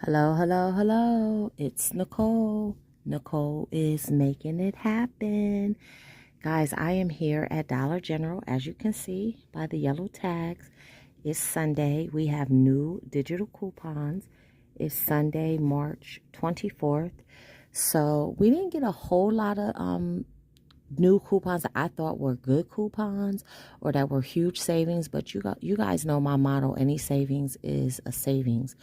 Hello, hello, hello. It's Nicole. Nicole is making it happen. Guys, I am here at Dollar General, as you can see by the yellow tags. It's Sunday. We have new digital coupons. It's Sunday, March 24th. So we didn't get a whole lot of new coupons that I thought were good coupons or that were huge savings, but you guys know my motto, any savings is a savings.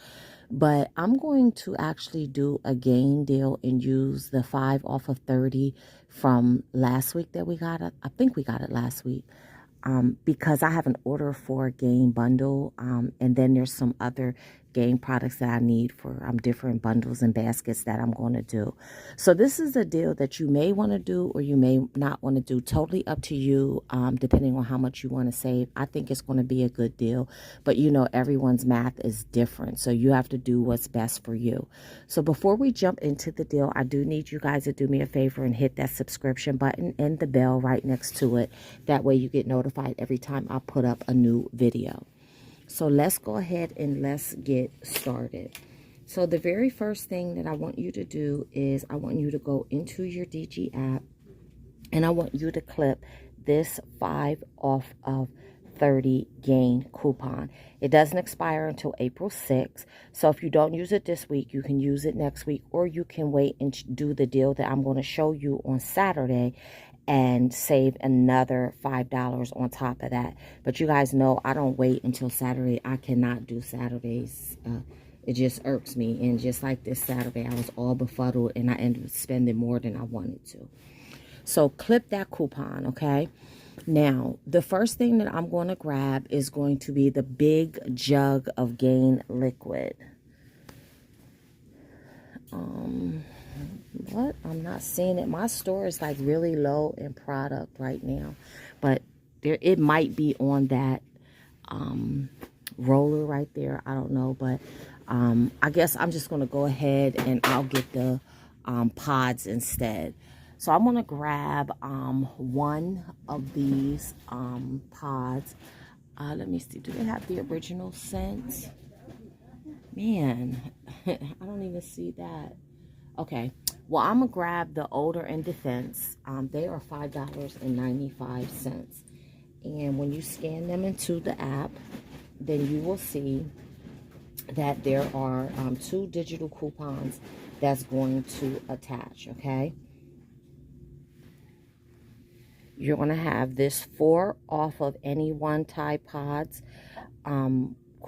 But I'm going to actually do a gain deal and use the 5 off of 30 from last week that we got it. I think we got it last week. Because I have an order for a game bundle, and then there's some other game products that I need for different bundles and baskets that I'm going to do. So this is a deal that you may want to do or you may not want to do. Totally up to you, depending on how much you want to save. I think it's going to be a good deal, but you know everyone's math is different, so you have to do what's best for you. So before we jump into the deal, I do need you guys to do me a favor and hit that subscription button and the bell right next to it. That way you get notified every time I put up a new video. So let's go ahead and let's get started. So the very first thing that I want you to do is I want you to go into your DG app and I want you to clip this 5 off of 30 gain coupon. It doesn't expire until April 6th. So if you don't use it this week, you can use it next week, or you can wait and do the deal that I'm going to show you on Saturday and save another $5 on top of that. But you guys know I don't wait until Saturday. I cannot do Saturdays. It just irks me. And just like this Saturday, I was all befuddled and I ended up spending more than I wanted to. So clip that coupon, okay? Now, the first thing that I'm going to grab is going to be the big jug of Gain liquid. What? I'm not seeing it. My store is like really low in product right now, but there it might be on that roller right there. I don't know, but I guess I'm just going to go ahead and I'll get the pods instead. So I'm going to grab one of these pods. Let me see. Do they have the original scent? Man, I don't even see that. Okay. Well, I'm going to grab the Older in Defense. They are $5.95. And when you scan them into the app, then you will see that there are 2 digital coupons that's going to attach, okay? You're going to have this 4 off of any one Tide Pods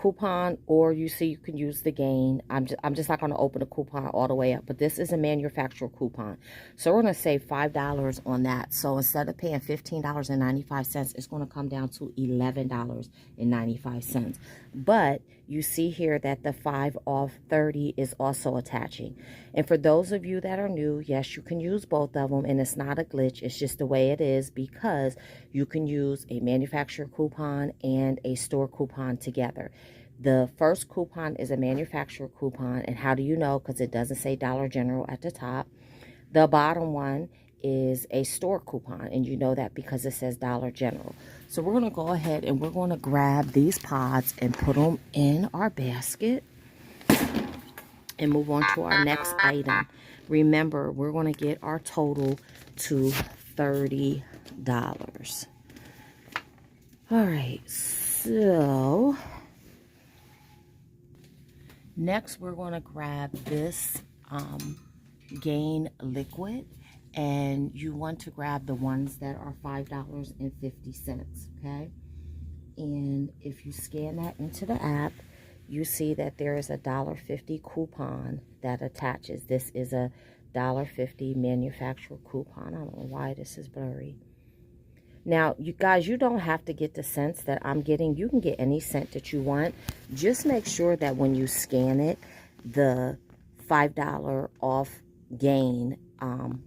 coupon, or you see you can use the gain. I'm just not going to open the coupon all the way up, but this is a manufacturer coupon, so we're going to save $5 on that. So instead of paying $15.95, it's going to come down to $11.95. But you see here that the 5 off 30 is also attaching. And for those of you that are new, yes, you can use both of them, and it's not a glitch. It's just the way it is, because you can use a manufacturer coupon and a store coupon together. The first coupon is a manufacturer coupon, and how do you know? Because it doesn't say Dollar General at the top. The bottom one is a store coupon, and you know that because it says Dollar General. So we're going to go ahead and we're going to grab these pods and put them in our basket and move on to our next item. Remember, we're going to get our total to $30. All right, so next we're going to grab this Gain liquid, and you want to grab the ones that are $5.50, okay? And if you scan that into the app, you see that there is a $1.50 coupon that attaches. This is a $1.50 manufacturer coupon. I don't know why this is blurry. Now, you guys, you don't have to get the scents that I'm getting. You can get any scent that you want. Just make sure that when you scan it, the $5 off Gain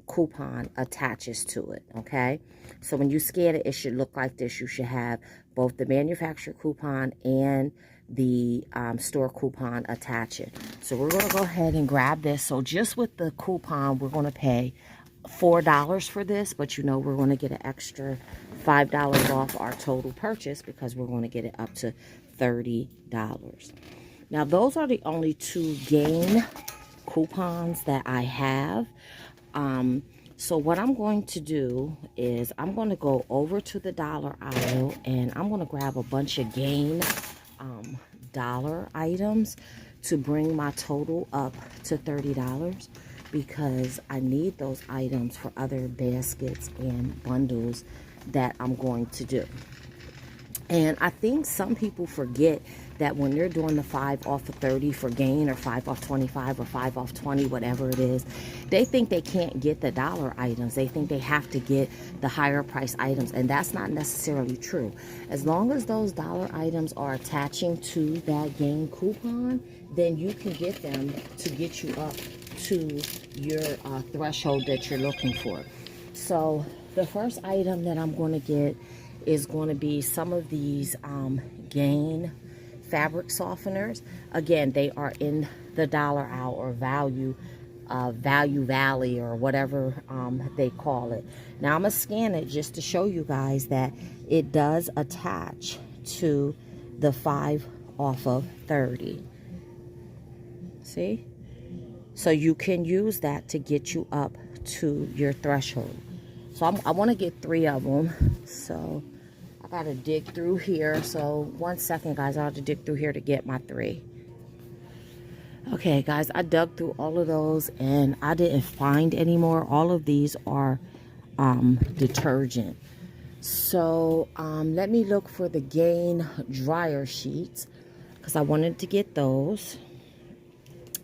coupon attaches to it, okay? So when you scan it, it should look like this. You should have both the manufacturer coupon and the store coupon attaching. So we're going to go ahead and grab this. So just with the coupon, we're going to pay $4 for this, but you know we're going to get an extra $5 off our total purchase because we're going to get it up to $30. Now, those are the only 2 gain coupons that I have. So what I'm going to do is I'm going to go over to the dollar aisle and I'm going to grab a bunch of gain dollar items to bring my total up to $30, because I need those items for other baskets and bundles that I'm going to do. And I think some people forget that when they're doing the 5 off of 30 for gain, or 5 off 25, or 5 off 20, whatever it is, they think they can't get the dollar items. They think they have to get the higher price items, and that's not necessarily true. As long as those dollar items are attaching to that gain coupon, then you can get them to get you up to your threshold that you're looking for. So the first item that I'm going to get is going to be some of these gain fabric softeners. Again, they are in the dollar aisle, or value valley, or whatever they call it. Now I'm gonna scan it just to show you guys that it does attach to the 5 off of 30. See? So you can use that to get you up to your threshold. So I want to get 3 of them. So I got to dig through here. So 1 second, guys. I have to dig through here to get my 3. Okay, guys. I dug through all of those and I didn't find any more. All of these are detergent. So let me look for the Gain dryer sheets, because I wanted to get those.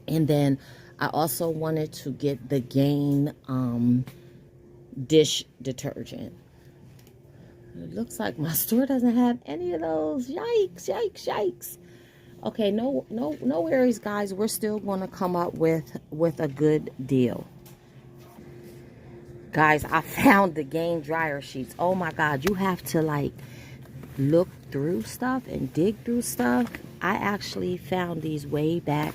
And then I also wanted to get the Gain dish detergent. It looks like my store doesn't have any of those. Yikes, yikes, yikes. Okay, no worries, guys. We're still going to come up with a good deal. Guys, I found the Gain dryer sheets. Oh my God, you have to like look through stuff and dig through stuff. I actually found these way back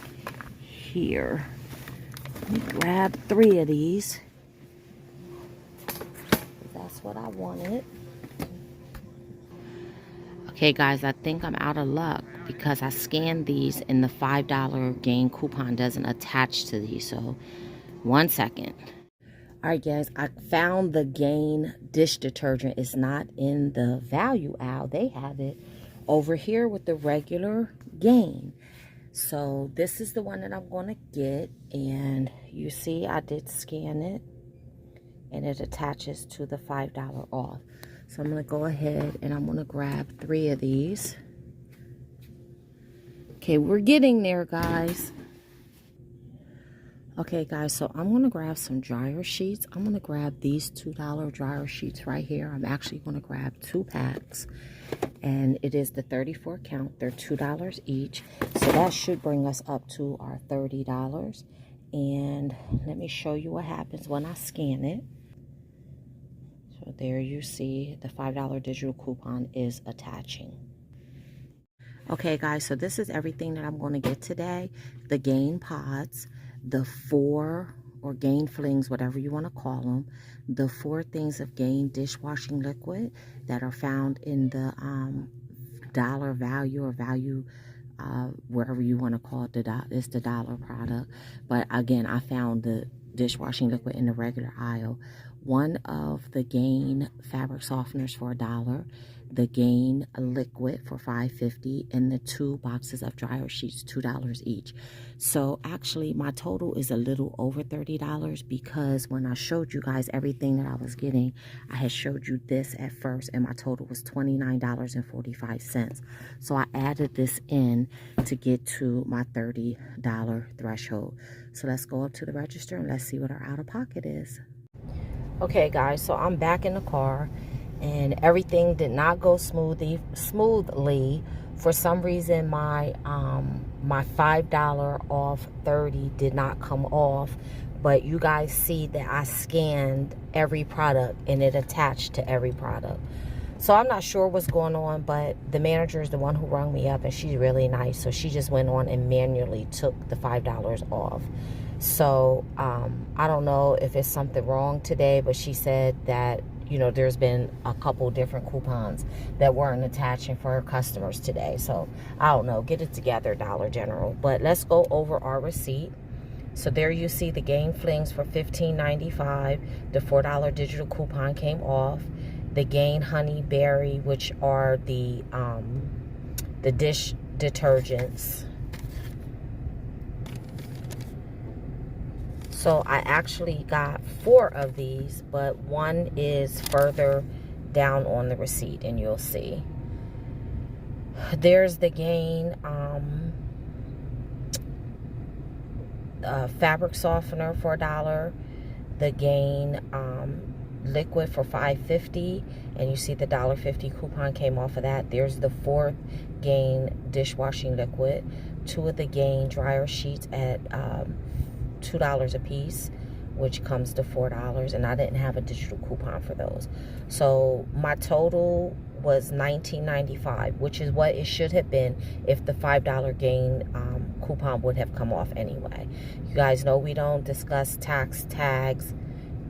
here. Let me grab 3 of these. That's what I wanted. Okay, guys, I think I'm out of luck because I scanned these and the $5 Gain coupon doesn't attach to these. So 1 second. All right, guys, I found the Gain dish detergent. It's not in the value aisle. They have it over here with the regular Gain. So this is the one that I'm going to get. And you see, I did scan it. And it attaches to the $5 off. So I'm going to go ahead and I'm going to grab 3 of these. Okay, we're getting there, guys. Okay, guys, so I'm going to grab some dryer sheets. I'm going to grab these $2 dryer sheets right here. I'm actually going to grab 2 packs. And it is the 34 count. They're $2 each. So that should bring us up to our $30. And let me show you what happens when I scan it. So there you see the $5 digital coupon is attaching. Okay, guys, so this is everything that I'm going to get today. The Gain pods, the 4 or Gain flings, whatever you want to call them, the 4 things of Gain dishwashing liquid that are found in the dollar value or value, wherever you want to call it, it's the dollar product. But again, I found the dishwashing liquid in the regular aisle. 1 of the Gain fabric softeners for $1, the Gain liquid for $5.50, and the 2 boxes of dryer sheets, $2 each. So actually my total is a little over $30 because when I showed you guys everything that I was getting, I had showed you this at first and my total was $29.45. So I added this in to get to my $30 threshold. So let's go up to the register and let's see what our out-of-pocket is. Okay, guys, so I'm back in the car and everything did not go smoothly. For some reason, my my $5 off 30 did not come off, but you guys see that I scanned every product and it attached to every product. So I'm not sure what's going on, but the manager is the one who rung me up and she's really nice. So she just went on and manually took the $5 off. So I don't know if it's something wrong today, but she said that, you know, there's been a couple different coupons that weren't attaching for our customers today. So I don't know, get it together, Dollar General. But let's go over our receipt. So there you see the Gain Flings for $15.95. The $4 digital coupon came off. The Gain Honey Berry, which are the dish detergents. So I actually got 4 of these, but one is further down on the receipt, and you'll see. There's the Gain fabric softener for $1. The Gain liquid for $5.50, and you see the $1.50 coupon came off of that. There's the 4th Gain dishwashing liquid. 2 of the Gain dryer sheets at $2 a piece, which comes to $4, and I didn't have a digital coupon for those. So my total was $19.95, which is what it should have been if the $5 Gain coupon would have come off anyway. You guys know we don't discuss tax tags.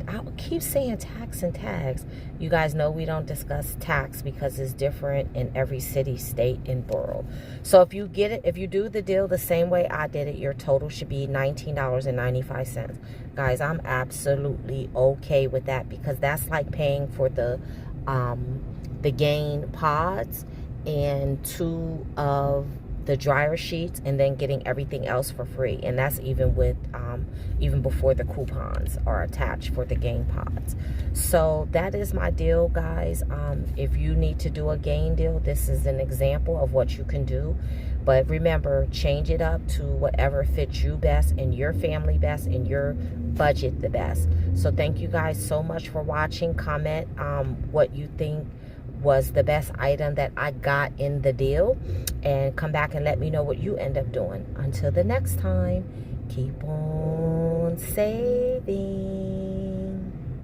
I keep saying tax and tags. You guys know we don't discuss tax because it's different in every city, state, and borough. So if you get it, if you do the deal the same way I did it, your total should be $19.95. Guys, I'm absolutely okay with that, because that's like paying for the Gain pods and 2 of the dryer sheets, and then getting everything else for free. And that's even with even before the coupons are attached for the Gain pods. So that is my deal, guys. If you need to do a Gain deal, this is an example of what you can do. But remember, change it up to whatever fits you best and your family best and your budget the best. So thank you guys so much for watching. Comment what you think was the best item that I got in the deal, and come back and let me know what you end up doing. Until the next time, keep on saving.